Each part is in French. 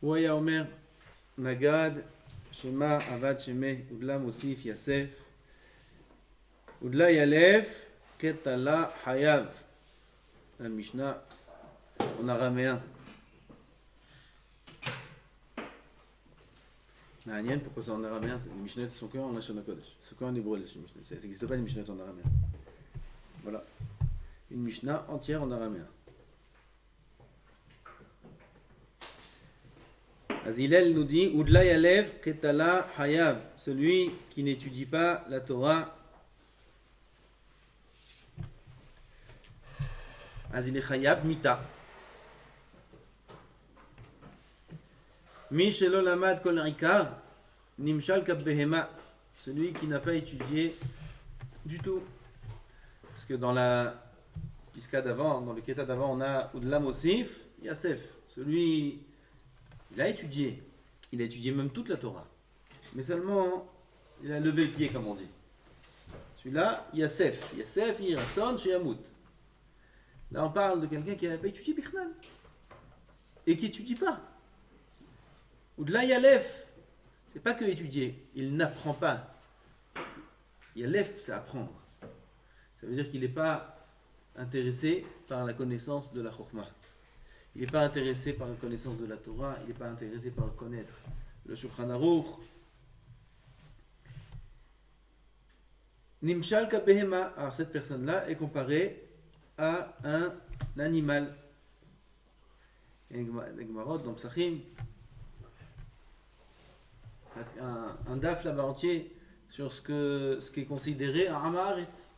הוא היה אומר, נגד, שמה עבד שמה, ודלה מוסיף יסף, ודלה ילף, כתלה חייב. המשנה en araméen. מעניין, pourquoi c'est en araméen? Les Mishnayot sont que en Lashon HaKodesh. C'est que en hébreu les Mishnayot. Ça n'existe pas de Mishnayot en araméen. Voilà. Une Mishnah entière en araméen. Azilel nous dit Udla Yalev Ketala Hayav. Celui qui n'étudie pas la Torah. Azile Hayav Mita. Mi Shelo Lamad Kol Rikar Nimshal Kab Behema. Celui qui n'a pas étudié du tout. Parce que dans la Piska d'avant, dans le Keta d'avant, on a Udla Mosif Yasef. Celui. Il a étudié même toute la Torah. Mais seulement, il a levé le pied, comme on dit. Celui-là, Yasef, Yiratson, Sheyamout. Là, on parle de quelqu'un qui n'a pas étudié Bichnal. Et qui n'étudie pas. Ou de là, Yalef. C'est pas que étudier, il n'apprend pas. Yalef, c'est apprendre. Ça veut dire qu'il n'est pas intéressé par la connaissance de la Chokhmah. Il n'est pas intéressé par la connaissance de la Torah, il n'est pas intéressé par connaître le Shulchan Aruch. Nimshal Kabehema, alors cette personne-là est comparée à un animal. Il y a une Gemarot dans Psachim, un daf là-bas entier sur ce qui est considéré un Amaharetz.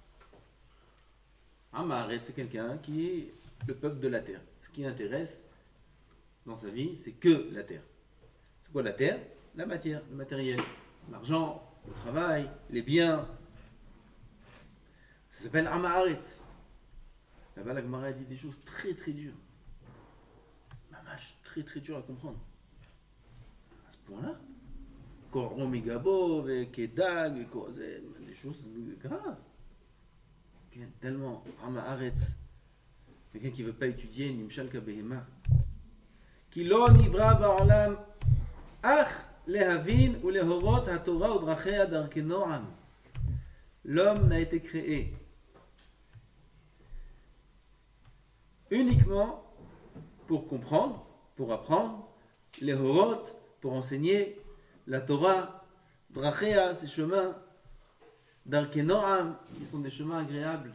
Amaharetz, c'est quelqu'un qui est le peuple de la terre. Ce qui l'intéresse dans sa vie, c'est que la terre. C'est quoi la terre? La matière, le matériel, l'argent, le travail, les biens. Ça s'appelle Amaharetz. Là-bas, la Gemara dit des choses très très dures. Mamash, très très dures à comprendre. À ce point-là. Koron Megabo, Kedag, des choses graves. Tellement Amaharetz. Quelqu'un qui ne veut pas étudier Nimshal Kabehema. Ki lo nivra ba'olam ach lehavin ou lehorot haTorah ou drachea darkei Noam. L'homme n'a été créé uniquement pour comprendre, pour apprendre, les horot, pour enseigner, la Torah, drachea, ces chemins, darkei Noam, qui sont des chemins agréables.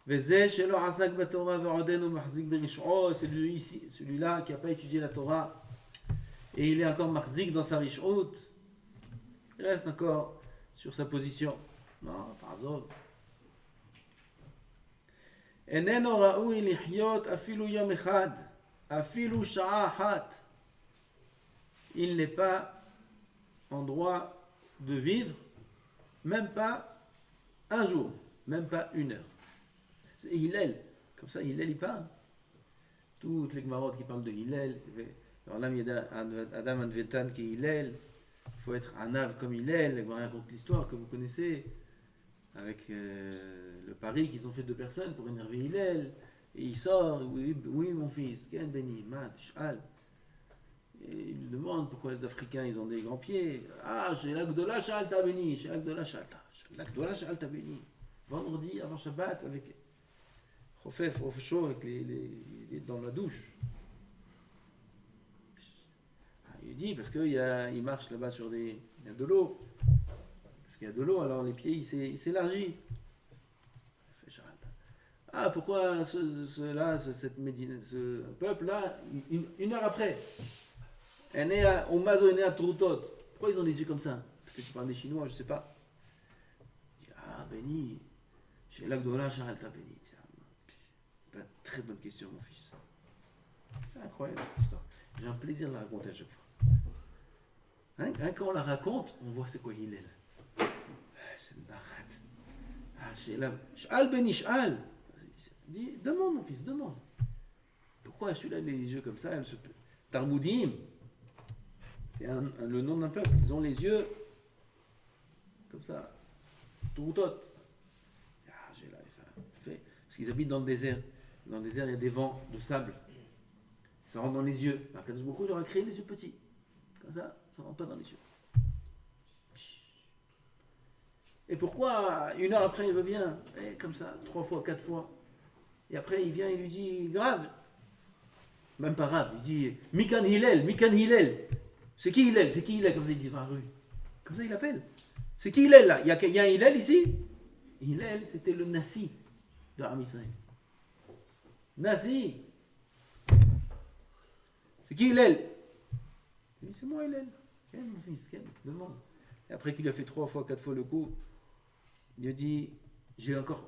C'est celui-là qui n'a pas étudié la Torah et il est encore mahzik dans sa rish'ut. Il reste encore sur sa position. Non, par exemple. Eneno ra'ui lihyot afilu yom echad, afilu sha'a achat. Il n'est pas en droit de vivre, même pas un jour, même pas une heure. C'est Hillel, comme ça Hillel il parle. Toutes les Gemarot qui parlent de Hillel, Adam Anvetan qui est Hillel, il faut être un ave comme Hillel. La Gemara raconte l'histoire que vous connaissez, avec le pari qu'ils ont fait deux personnes pour énerver Hillel. Et il sort, oui mon fils, Ken Beni, Mat, Shal. Et il lui demande pourquoi les Africains ils ont des grands pieds. Ah, chez l'Agdola Shalta Beni, chez l'Agdola Shalta. L'Agdola Shalta Beni. Vendredi avant Shabbat avec Chofef, chaud avec les dans la douche. Il dit parce qu'il marche là-bas sur il y a de l'eau. Parce qu'il y a de l'eau, alors les pieds il s'élargit. Ah, pourquoi ce peuple-là, une heure après, au Mazo est né à Troutot. Pourquoi ils ont des yeux comme ça? Parce que tu parles des Chinois, je sais pas. Il dit, ah, Béni, chez l'Agdola, Charalta Béni. Très bonne question, mon fils. C'est incroyable cette histoire. J'ai un plaisir de la raconter à chaque fois. Hein, quand on la raconte, on voit c'est quoi Hillel. C'est une narrate. Ah, chez la. Sh'al Béni, Sh'al. Dis, demande, mon fils, demande. Pourquoi celui-là a les yeux comme ça? Tarmoudim, c'est le nom d'un peuple. Ils ont les yeux comme ça. Toutot. Ah, j'ai là, fait. Parce qu'ils habitent dans le désert. Dans le désert, il y a des vents de sable. ça rentre dans les yeux. Alors Kadosh Baruch Hu, il aura créé les yeux petits. Comme ça rentre pas dans les yeux. Et pourquoi, une heure après, il revient, comme ça, 3 fois, 4 fois. Et après, il vient, il lui dit, grave. Même pas grave, il dit, Mikan Hillel. C'est qui Hillel? Comme ça, il dit dans la rue. Comme ça, il appelle. C'est qui Hillel, là? Il y a un Hillel ici? Hillel, c'était le Nasi de Am Israël. Nasi. C'est qui Hillel? Il dit, c'est moi Hillel. Quel mon fils, quel? Demande. Et après qu'il lui a fait 3 fois, 4 fois le coup, il lui a dit, j'ai encore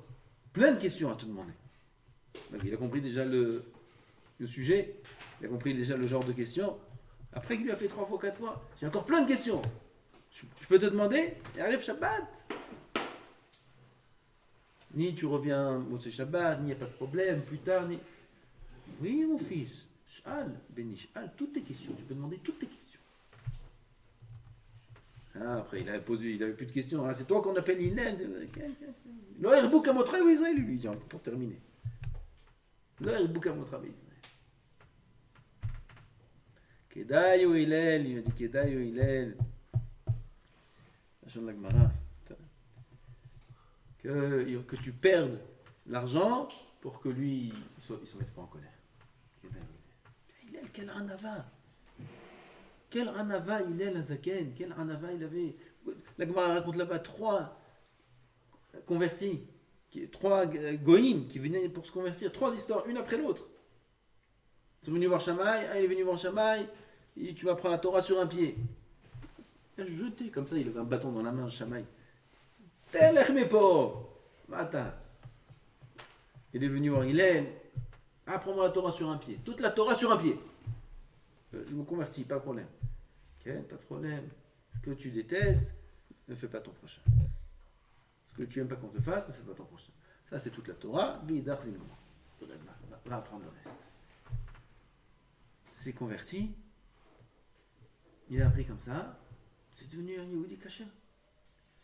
plein de questions à te demander. Donc, il a compris déjà le sujet, il a compris déjà le genre de questions. Après qu'il lui a fait 3 fois, 4 fois, j'ai encore plein de questions. Je peux te demander, et arrive Shabbat. Ni tu reviens au Shabbat, ni il n'y a pas de problème, plus tard, ni... Oui mon fils, Sh'al, Béni, Sh'al, toutes tes questions, tu peux demander toutes tes questions. Après, il avait plus de questions. C'est toi qu'on appelle Hillel. Lo Herbouk Amotra Israël, lui, pour terminer. Lo Herbouk Amotra Israël. Kedai ou Hillel, il m'a dit Kedai ou Hillel. La chambre de la Gemara. Que tu perdes l'argent pour que lui, il se mette pas en colère. Kedai ou Hillel, quel anava. Quel anava il est, la Zaken, quel anava il avait. La Gemara raconte là-bas 3 convertis, 3 goïms qui venaient pour se convertir, 3 histoires, une après l'autre. Ils sont venus voir Shamaï, il est venu voir Shamaï, et tu vas prendre la Torah sur un pied. Il a jeté comme ça, il avait un bâton dans la main, Shamaï. Telech mepo, matin. Il est venu voir Hillel, apprends-moi la Torah sur un pied, toute la Torah sur un pied. Je me convertis, pas de problème. Ok, pas de problème. Ce que tu détestes, ne fais pas ton prochain. Ce que tu n'aimes pas qu'on te fasse, ne fais pas ton prochain. Ça, c'est toute la Torah. Bidar Zilmo. Va apprendre le reste. C'est converti. Il a appris comme ça. C'est devenu un Yehudi Kasher.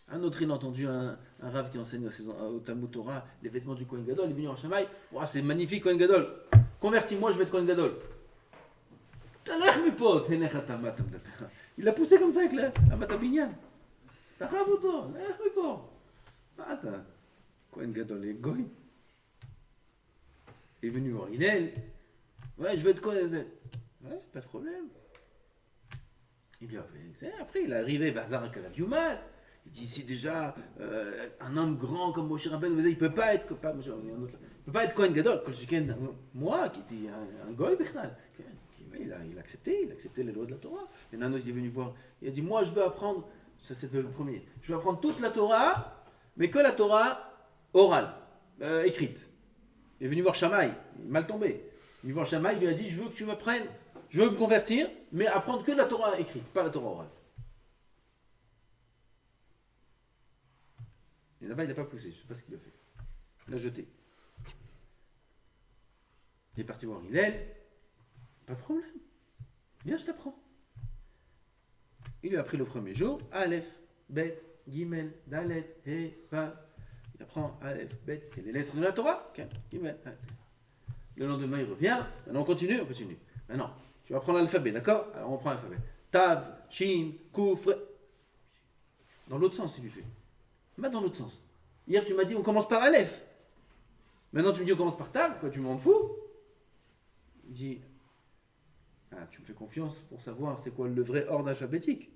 Un autre, il a entendu un rave qui enseigne au Talmud Torah les vêtements du Kohen Gadol. Il est venu en Shamaï. Wow, c'est magnifique, Kohen Gadol. Convertis-moi, je vais être Kohen Gadol. Il l'a poussé comme ça avec la matabinyan. T'as ravoto, Kohen Gadol et Goy. Il est venu voir Hillel. Ouais, je vais être Kohen. Ouais, pas de problème. Et puis après, il est arrivé, Bazar Kalaviumat. Il dit ici déjà, un homme grand comme Moshe Rabbeinu, il peut pas être Kohen Gadol. Moi, qui était un Goy, Bichnal. Il a accepté les lois de la Torah. Et un autre, il est venu voir, il a dit, moi je veux apprendre, ça c'était le premier, je veux apprendre toute la Torah, mais que la Torah orale, écrite. Il est venu voir Shamaï, il est mal tombé. Il est venu voir Shamaï, il lui a dit, je veux que tu m'apprennes, je veux me convertir, mais apprendre que la Torah écrite, pas la Torah orale. Et là-bas, il n'a pas poussé, je ne sais pas ce qu'il a fait. Il l'a jeté. Il est parti voir Hillel. Pas de problème. Viens, je t'apprends. Il lui a appris le premier jour. Aleph, Bet, Gimel, Dalet, He, Vav. Il apprend Aleph, Bet, c'est les lettres de la Torah. Okay. Gimel, Dalet. Le lendemain, il revient. Maintenant, on continue. Maintenant, tu vas prendre l'alphabet, d'accord? Alors, on prend l'alphabet. Tav, Shin, Kouf. Dans l'autre sens, il lui fait. Mais dans l'autre sens. Hier, tu m'as dit, on commence par Aleph. Maintenant, tu me dis, on commence par Tav. Quoi, tu m'en fous? Il dit. Tu me fais confiance pour savoir c'est quoi le vrai ordre alphabétique.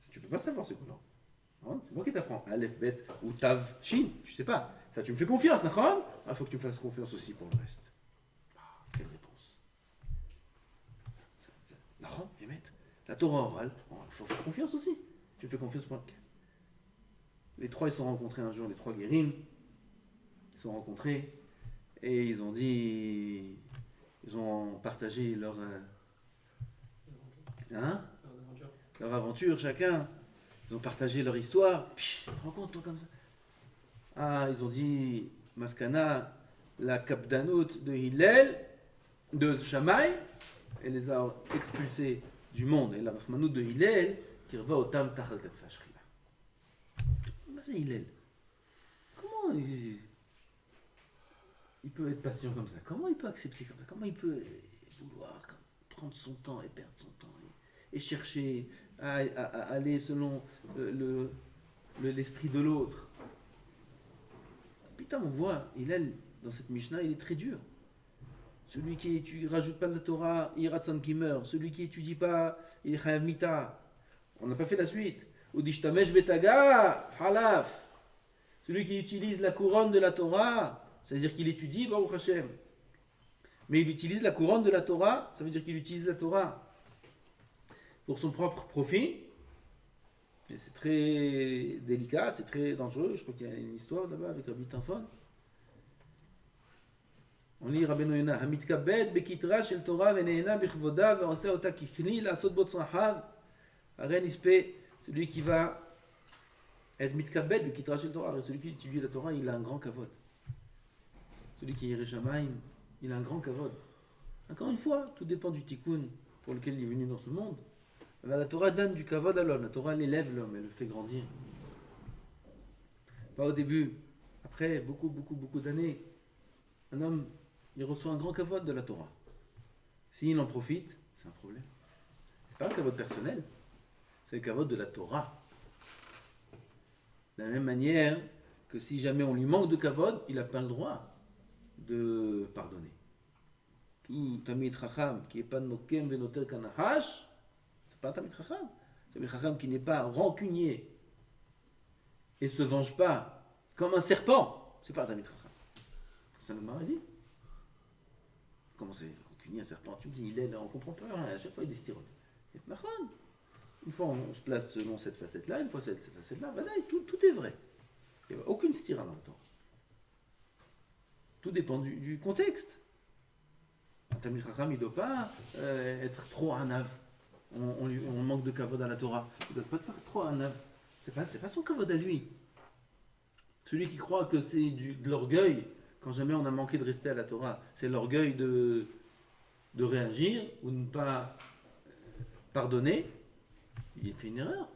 Tu peux pas savoir c'est quoi l'ordre. C'est moi qui t'apprends. Aleph, Bet ou Tav, Shin. Tu sais pas. Ça, tu me fais confiance, d'accord? Il faut que tu me fasses confiance aussi pour le reste. Quelle réponse. D'accord, la Torah orale, il faut faire confiance aussi. Tu me fais confiance pour lequel? Les 3, ils se sont rencontrés un jour, les 3 guérims. Ils se sont rencontrés et ils ont dit. Ils ont partagé leur. Leur aventure, chacun. Ils ont partagé leur histoire. Tu te rends compte, toi, comme ça? Ils ont dit, Maskana, la Kapdanout de Hillel, de Shamaï, elle les a expulsés du monde. Et la Rahmanout de Hillel, qui reva au Tam Tachal Katfa Shchina. C'est Hillel. Comment il peut être patient comme ça? Comment il peut accepter comme ça? Comment il peut vouloir prendre son temps et perdre son temps et chercher à aller selon l'esprit de l'autre. Putain, on voit, dans cette Mishnah, il est très dur. Celui qui ne rajoute pas de la Torah, il ratson qui meurt. Celui qui étudie pas, il est chayav mita. On n'a pas fait la suite. Udishtamesh betaga halaf. Celui qui utilise la couronne de la Torah, ça veut dire qu'il étudie Baruch Hashem. Mais il utilise la couronne de la Torah, ça veut dire qu'il utilise la Torah pour son propre profit. Et c'est très délicat, c'est très dangereux. Je crois qu'il y a une histoire là-bas avec Rabbi Tanfon. On lit Rabbeinu Yonah, Hamitkabed bekitra shel Torah veneena bichvoda ve'oseh ota kichli la'asot bo tzrachav. Haren ispe, celui qui va être mitkabed bekitra shel Torah. Celui qui étudie la Torah, il a un grand kavod. Celui qui est Yireh Shamayim, il a un grand kavod. Encore une fois, tout dépend du tikkun pour lequel il est venu dans ce monde. La Torah donne du kavod à l'homme. La Torah elle élève l'homme, elle le fait grandir. Pas au début. Après beaucoup d'années, un homme il reçoit un grand kavod de la Torah. S'il en profite, c'est un problème. C'est pas un kavod personnel, c'est le kavod de la Torah. De la même manière que si jamais on lui manque de kavod, il n'a pas le droit de pardonner. Tout Tamid Chacham qui n'est pas nokem venoter kanahash, c'est pas un Tamid Chacham. Tamid Chacham qui n'est pas rancunier et se venge pas comme un serpent, c'est pas un Tamid Chacham. Ça nous m'a dit. Comment c'est rancunier un serpent? Tu me dis, il est là, on comprend pas rien. À chaque fois il est styrote. Une fois on se place selon cette facette-là, une fois cette facette-là, voilà, tout est vrai. Il n'y a aucune styra dans le temps. Tout dépend du contexte. Un Tamid Chacham, il ne doit pas être trop anav. On manque de kavod à la Torah. Il ne doit pas être trop anav. C'est pas son kavod à lui. Celui qui croit que c'est de l'orgueil, quand jamais on a manqué de respect à la Torah, c'est l'orgueil de réagir ou de ne pas pardonner, il fait une erreur.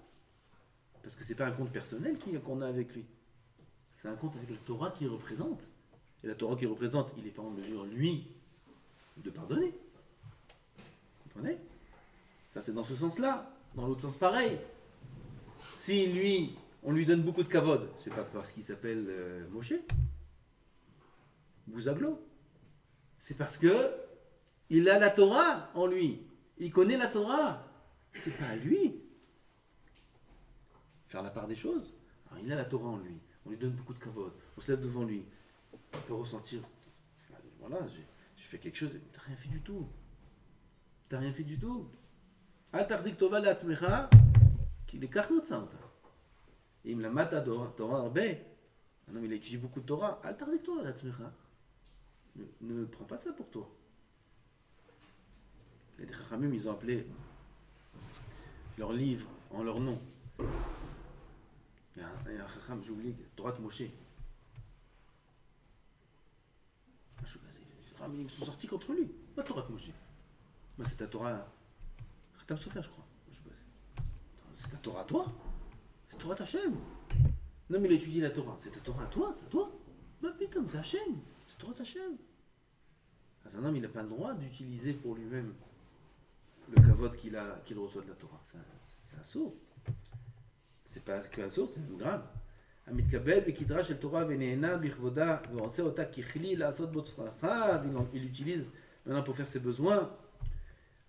Parce que c'est pas un compte personnel qu'on a avec lui. C'est un compte avec la Torah qui représente. Et la Torah qui représente, il n'est pas en mesure, lui, de pardonner. Vous comprenez? Ça, c'est dans ce sens-là. Dans l'autre sens, pareil. Si lui, on lui donne beaucoup de kavod, c'est pas parce qu'il s'appelle Moshe, Bouzaglo. C'est parce que il a la Torah en lui. Il connaît la Torah. C'est pas à lui. Faire la part des choses. Alors, il a la Torah en lui. On lui donne beaucoup de kavod. On se lève devant lui. On peut ressentir. Voilà, j'ai fait quelque chose. T'as rien fait du tout. T'as rien fait du tout. Al tarzik tova la'atzmecha, ki lekachnu tzarta. Im lamata Torah arbe. Un homme il a étudié beaucoup de Torah. Al tarzik tova la'atzmecha. Ne prends pas ça pour toi. Les Chachamim, ils ont appelé leur livre en leur nom. Il y a un Chacham, j'oublie, Torah de Moshe. Ils sont sortis contre lui. Pas Torah de Moshe. Mais c'est ta Torah. Khatam Sofer, je crois. C'est ta Torah à toi. C'est ta Torah d'Hachem. Non, mais il a étudié la Torah. C'est ta Torah à toi, c'est à toi. Mais putain, c'est Hachem. C'est Torah d'Hachem. Un homme, il n'a pas le droit d'utiliser pour lui-même le kavod qu'il reçoit de la Torah. C'est un sourd. C'est pas qu'un sourd, c'est même grave. המתכבד בכתרה של תורה ונהנה בכבודה ועושה אותה ככלי לעשות בו צרכיו, il utilise maintenant pour faire ses besoins,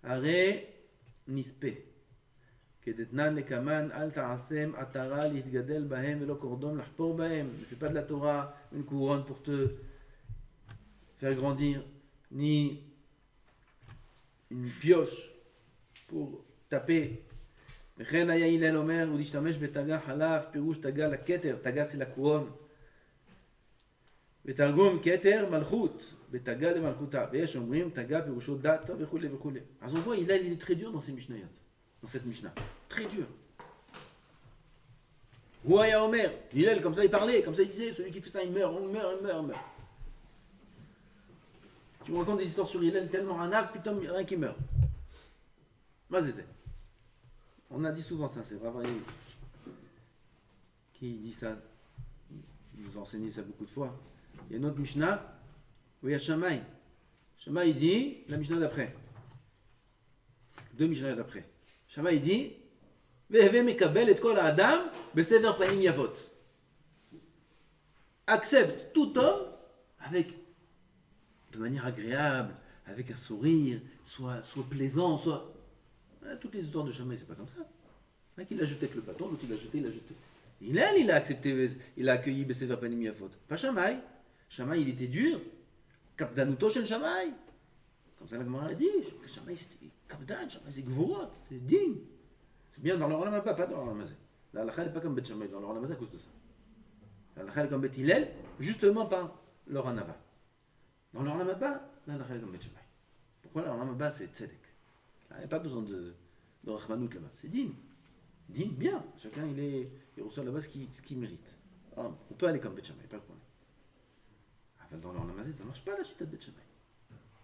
הרי נספה. כדתנן לקמן אל תעשם עטרה להתגדל בהם ולא קורדום לחפור בהם. Ne fais pas de la Torah une couronne pour te faire grandir, ni une pioche pour taper. וכן היה הלל אומר, ולהשתמש בתגה חלף, פירוש תגה לכתר, תגה c'est la couronne. ותרגום כתר מלכות, בתגה למלכותה. ויש אומרים, תגה פירושו דת וכו' וכו'. אז on voit, il est très dur dans ces Mishnayot, dans cette Mishnah. Très dur. הוא היה אומר, הלל, comme ça il parlait, comme ça il disait, celui qui fait ça il meurt, on meurt, il meurt, il meurt. Tu me racontes des histoires sur Hillel tellement ranav, putain, il y a rien qui meurt. Mazézé. On a dit souvent ça, c'est vrai qui dit ça, il nous a enseigné ça beaucoup de fois. Il y a une autre Mishnah où il y a Shammai. Shammai dit la Mishnah d'après. deux Mishnayot d'après. Shammai dit Ve'heve mekabel et kol ha'adam besever panim yavot. Accepte tout homme avec de manière agréable, avec un sourire, soit plaisant, soit. Toutes les histoires de Shammai, c'est pas comme ça. Un qui l'a jeté avec le bâton, l'autre il l'a jeté. Il a accepté, il a accueilli besever panim yavot. Pas Shammai. Shammai, il était dur. Kapdanuto shel Shammai. Comme ça, la Gemara a dit, Shammai c'était Kapdan, Shammai c'est Gvorot, c'est digne. C'est bien dans le Olam Haba, pas dans le Olam Hazé. La halakha n'est pas comme Bet Shammai dans le Olam Hazé à cause de ça. La halakha est comme Bet Hillel, justement par le Ranava. Dans le Olam Haba, la halakha est comme Bet Shammai. Pourquoi le Olam Haba c'est Tzedek? Il n'y a pas besoin de Rachmanout là-bas, c'est digne. Digne, bien. Chacun il reçoit là-bas ce qu'il mérite. Alors, on peut aller comme Bet Shammai, pas de problème. Dans le Olam Hazé, ça ne marche pas la chita de Bet Shammai.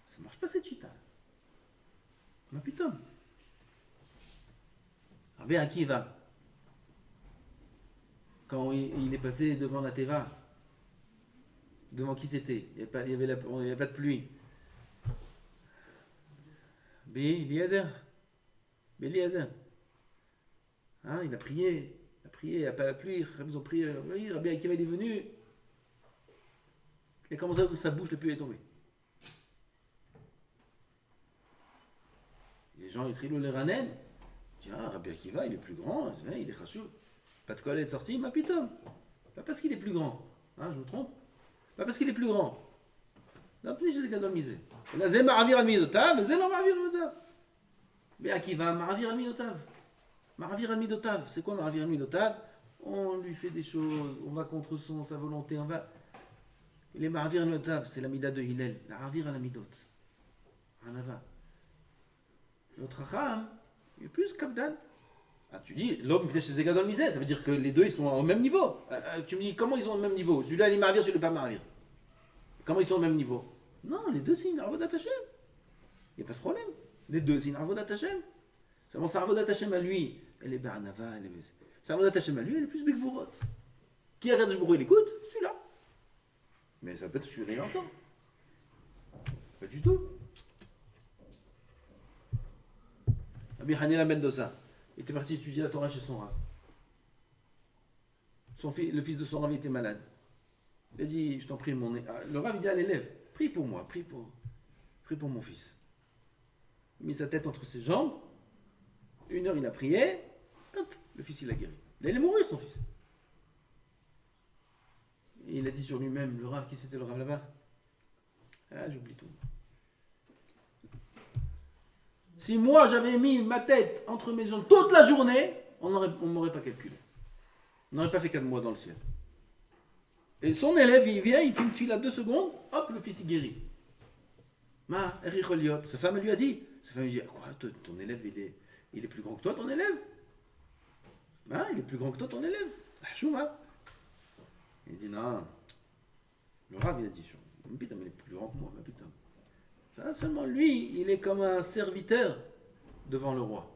Ça ne marche pas cette chita. Ma putain. Rabbi Akiva, quand il est passé devant la Teva, devant qui c'était? Il n'y avait pas de pluie. Eliezer. Hein, il a prié, il n'y a pas la pluie. Ils ont prié. Rabbi Akiva il est venu. Et comment ça que sa bouche, la pluie est tombée? Les gens, ils trilent les ranen. Ils disent, Rabbi Akiva, il est plus grand, il est chachou. Pas de quoi est sorti, ma pitom. Pas parce qu'il est plus grand. Hein, je me trompe? Pas parce qu'il est plus grand. Non plus, j'ai des gadol misé. Là, c'est maravir al midotav, c'est non maravir al midotav. Rabbi Akiva, maravir al midotav. Maravir al midotav. C'est quoi maravir al midotav? On lui fait des choses, on va contre sa volonté, on va. Il est maravir al midotav, c'est la mida de Hillel. La maravir al midot. Ranava. Notre Chacham, il est plus Kapdan. Ah, tu dis, l'homme chez Zegadol Misé, ça veut dire que les deux ils sont au même niveau. Tu me dis, comment ils sont au même niveau? Celui-là il est maravir, celui-là pas maravir. Comment ils sont au même niveau? Non, les deux c'est une Avodat Hashem. Il n'y a pas de problème. Les deux c'est une Avodat Hashem. Seulement sa Avodat Hashem à lui, elle est Barnava, elle est. Sa Avodat Hashem à lui, elle est plus Bigvorot. Qui regarde Jbourou, il écoute? Celui-là. Mais ça peut être que tu l'entends. Pas du tout. Rabbi Hanina Mendoza était parti étudier la Torah chez son Rav. Le fils de son Rav était malade. Il a dit, je t'en prie, le Rav il dit à l'élève, prie pour moi, prie pour mon fils. Il a mis sa tête entre ses jambes, 1 heure il a prié, hop, le fils il a guéri. Il allait mourir son fils. Et il a dit sur lui-même, le Rav, qui c'était le Rav là-bas? Ah, j'oublie tout. Si moi j'avais mis ma tête entre mes jambes toute la journée, on ne m'aurait pas calculé. On n'aurait pas fait 4 mois dans le ciel. Et son élève, il vient, il fait une file à 2 secondes, hop, le fils il guérit. Sa femme lui a dit, quoi, ton élève il est plus grand que toi, ton élève? Il est plus grand que toi, ton élève? Chouma. Il dit non. Le Rav il a dit, putain, mais il est plus grand que moi, putain. Seulement lui, il est comme un serviteur devant le roi.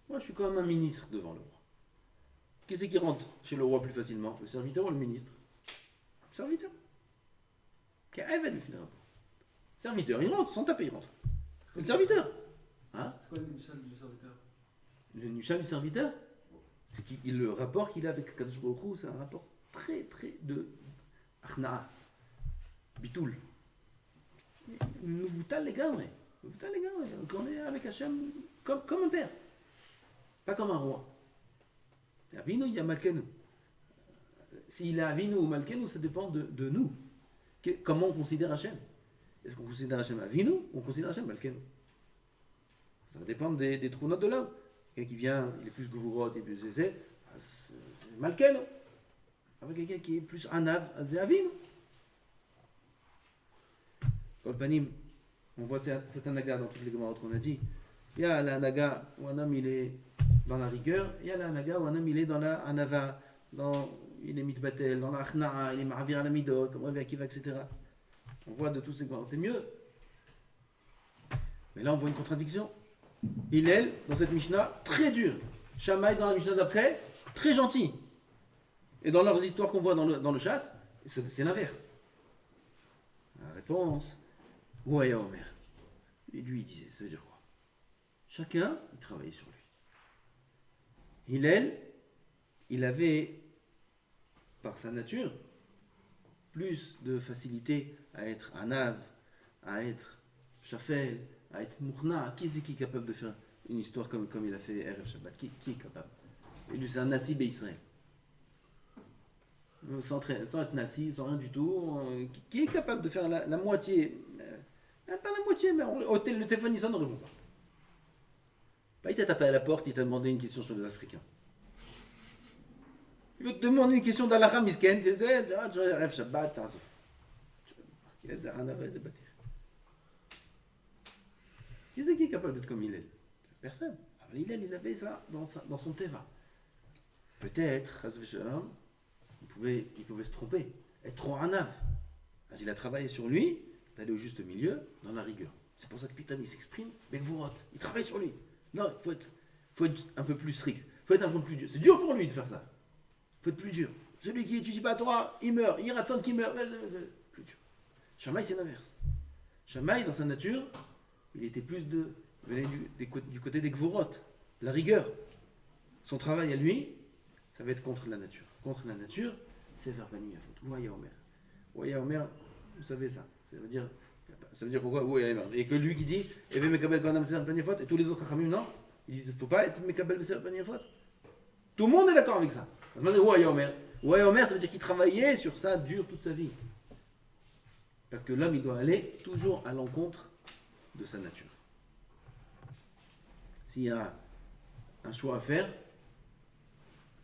Moi, je suis comme un ministre devant le roi. Qui c'est qui rentre chez le roi plus facilement? Le serviteur ou le ministre? Le serviteur. Qui arrive à lui faire un peu. Serviteur, il rentre, sans taper, il rentre. Le serviteur. Hein? C'est quoi le Nishal du serviteur? Le Nishal du serviteur, c'est le rapport qu'il a avec Kadosh Baruch Hu, c'est un rapport très, très de Achna'a, Bitoul. Nous vous talons les gars, qu'on est avec Hachem comme un père, pas comme un roi. Avinu, il y a Malkenu. S'il a Avinu ou Malkenu, ça dépend de nous. Comment on considère Hachem? Est-ce qu'on considère Hachem Avinu ou on considère Hachem Malkenu? Ça va dépendre des trous notes de l'homme. Quelqu'un qui vient, il est plus Gouvurot, il est plus c'est Malkenu. Avec quelqu'un qui est plus Anav, c'est Avinu. Panim, on voit cet anaga dans toutes les Gemara qu'on a dit. Il y a l'anaga où un homme il est dans la rigueur, il y a l'anaga où un homme il est dans la anava, il est mitbatel, dans la achna'a, il est maravir à la midot, comme Rabbi Akiva, etc. On voit de tous ces Gemara, c'est mieux. Mais là on voit une contradiction. Hillel, dans cette Mishnah, très dur. Shammai, dans la Mishnah d'après, très gentil. Et dans leurs histoires qu'on voit dans le chasse, c'est l'inverse. La réponse. Ouais, Omer. Et lui, il disait, ça veut dire quoi? Chacun, il travaillait sur lui. Hillel, il avait, par sa nature, plus de facilité à être anav, à être shafel, à être mourna. Qui est capable de faire une histoire comme il a fait Erev Shabbat? Qui est capable? Et lui, c'est un Nassi Israël. Sans être Nassi, sans rien du tout. Qui est capable de faire la moitié? Pas la moitié, mais le téléphone, ça ne répond pas. Pas, il t'a tapé à la porte, il t'a demandé une question sur les Africains. Il veut te demander une question d'Allah Misken, tu sais, Erev Shabbat, t'azouf. Qui est capable d'être comme Hillel? Personne. Alors, Hillel, il avait ça dans son teva. Peut-être, il pouvait se tromper, être trop anav. Parce qu'il a travaillé sur lui, d'aller au juste milieu, dans la rigueur. C'est pour ça que Piton, il s'exprime, mais il travaille sur lui. Non, il faut être un peu plus strict, il faut être un peu plus dur. C'est dur pour lui de faire ça. Il faut être plus dur. Celui qui étudie pas Torah, il meurt. Il rate qui meurt. Plus dur. Shammai, c'est l'inverse. Shammai, dans sa nature, il était plus il venait du côté des Gvorot, de la rigueur. Son travail à lui, ça va être contre la nature. Contre la nature, c'est faire Bani Yafot. Ouaya Omer. Ouaya Omer, vous savez ça. Ça veut dire pourquoi Ouaya Omer. Et que lui qui dit, eh bien, Mekabel Kanam Sefer Bani Yafot, et tous les autres Chachamim, non. Ils disent, il ne faut pas être Mekabel Sefer Bani Yafot. Tout le monde est d'accord avec ça. Ouaya Omer. Ouaya Omer, ça veut dire qu'il travaillait sur ça dur toute sa vie. Parce que l'homme, il doit aller toujours à l'encontre de sa nature. S'il y a un choix à faire,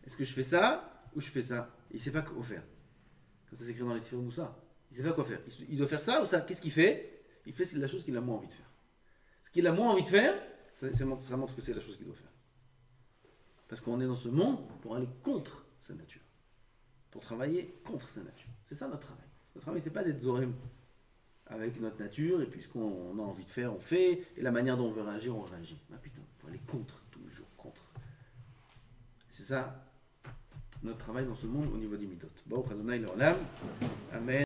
est-ce que je fais ça ou je fais ça? Il ne sait pas quoi faire. Comme ça, c'est écrit dans les Sifrei Moussa. Il ne sait pas quoi faire. Il doit faire ça ou ça. Qu'est-ce qu'il fait? Il fait la chose qu'il a moins envie de faire. Ce qu'il a moins envie de faire, ça montre que c'est la chose qu'il doit faire. Parce qu'on est dans ce monde pour aller contre sa nature. Pour travailler contre sa nature. C'est ça notre travail. Notre travail, c'est pas d'être zorem avec notre nature, et puis ce qu'on a envie de faire, on fait, et la manière dont on veut réagir, on réagit. Ah putain, il faut aller contre, toujours contre. C'est ça, notre travail dans ce monde au niveau des midot. Baruch Adonai l'olam. Amen.